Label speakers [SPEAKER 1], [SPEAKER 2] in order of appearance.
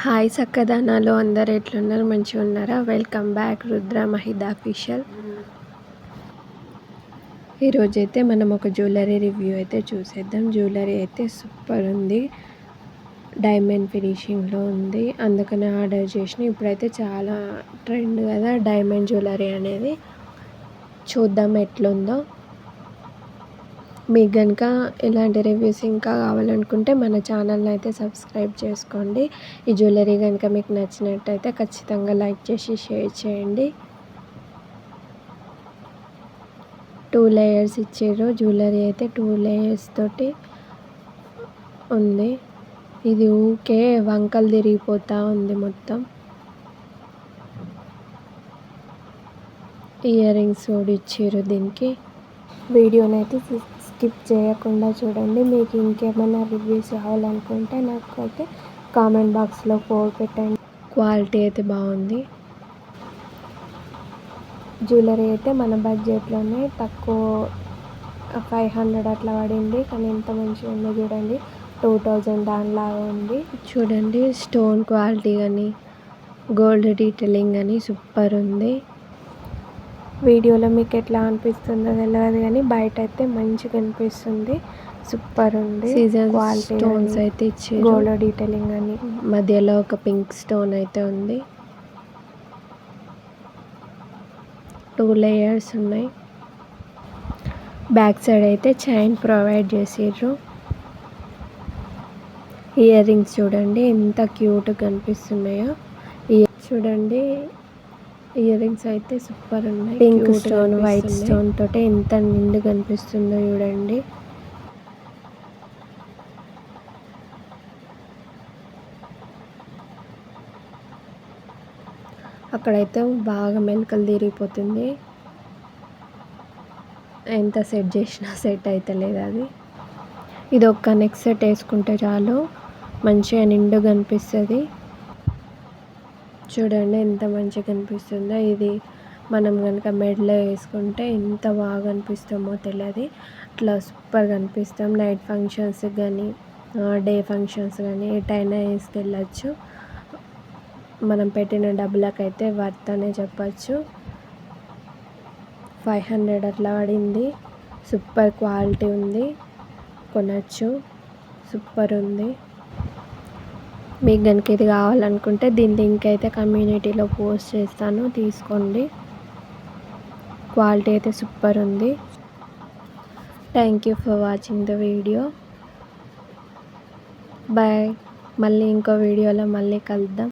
[SPEAKER 1] Hi చక్కదనాలు అందరు ఎట్లున్నారు? మంచిగా ఉన్నారా? Welcome back Rudra Mahida official. ఈరోజైతే మనం ఒక జ్యువెలరీ రివ్యూ అయితే చూసేద్దాం. జ్యువెలరీ అయితే సూపర్ ఉంది, డైమండ్ ఫినిషింగ్లో ఉంది, అందుకనే ఆర్డర్ చేసిన. ఇప్పుడైతే చాలా ట్రెండ్ కదా డైమండ్ జ్యువెలరీ అనేది. చూద్దాం ఎట్లుందో. మీకు కనుక ఇలాంటి రివ్యూస్ ఇంకా కావాలనుకుంటే మన ఛానల్ని అయితే సబ్స్క్రైబ్ చేసుకోండి. ఈ జ్యువెలరీ కనుక మీకు నచ్చినట్టయితే ఖచ్చితంగా లైక్ చేసి షేర్ చేయండి. 2 లేయర్స్ ఇచ్చారు. జ్యువెలరీ అయితే 2 లేయర్స్ తోటి ఉంది. ఇది ఊకే వంకలు తిరిగిపోతూ ఉంది మొత్తం. ఇయర్ రింగ్స్ కూడా ఇచ్చారు దీనికి. వీడియోని అయితే స్కిప్ చేయకుండా చూడండి. మీకు ఇంకేమైనా రివ్యూస్ కావాలనుకుంటే నాకు అయితే కామెంట్ బాక్స్లో కోడ్ పెట్టండి. క్వాలిటీ అయితే బాగుంది. జ్యువెలరీ అయితే మన బడ్జెట్లోనే తక్కువ 500 అట్లా పడింది, కానీ ఎంత మంచిగా ఉందో చూడండి. 2000 దానిలాగా ఉంది చూడండి. స్టోన్ క్వాలిటీ కానీ గోల్డ్ డీటెయిలింగ్ కానీ సూపర్ ఉంది. వీడియోలో మీకు ఎట్లా అనిపిస్తుందో తెలియదు, కానీ బయట అయితే మంచిగా అనిపిస్తుంది. సూపర్ ఉంది. క్వాలిటీ స్టోన్స్ అయితే ఇచ్చి గోల్డ్ డీటెయిలింగ్ అని మధ్యలో ఒక పింక్ స్టోన్ అయితే ఉంది. 2 లేయర్స్ ఉన్నాయి. బ్యాక్ సైడ్ అయితే చైన్ ప్రొవైడ్ చేసిర్రు. ఇయర్ రింగ్స్ చూడండి ఎంత క్యూట్గా కనిపిస్తున్నాయో. చూడండి ఇయర్ రింగ్స్ అయితే సూపర్ ఉన్నాయి. పింక్ స్టోన్ వైట్ స్టోన్ తోటి ఎంత నిండు కనిపిస్తుందో చూడండి. అక్కడైతే బాగా మెలకలు తిరిగిపోతుంది. ఎంత సెట్ చేసినా సెట్ అవుతలేదు అది. ఇది ఒక్క నెక్ సెట్ వేసుకుంటే చాలు మంచిగా నిండుగా కనిపిస్తుంది. చూడండి ఎంత మంచిగా కనిపిస్తుందో. ఇది మనం కనుక మెడలో వేసుకుంటే ఎంత బాగా అనిపిస్తామో తెలియదు. అట్లా సూపర్ కనిపిస్తాం. నైట్ ఫంక్షన్స్ కానీ డే ఫంక్షన్స్ కానీ ఎటైనా వేసుకెళ్ళచ్చు. మనం పెట్టిన డబ్బులకైతే వర్త్ అనే చెప్పచ్చు. 500 అట్లా పడింది. సూపర్ క్వాలిటీ ఉంది, కొనచ్చు. సూపర్ ఉంది. మీకు కనుక ఇది కావాలనుకుంటే దీని లింక్ అయితే కమ్యూనిటీలో పోస్ట్ చేస్తాను, తీసుకోండి. క్వాలిటీ అయితే సూపర్ ఉంది. Thank you for watching the video. Bye. మళ్ళీ ఇంకో వీడియోలో మళ్ళీ కలుద్దాం.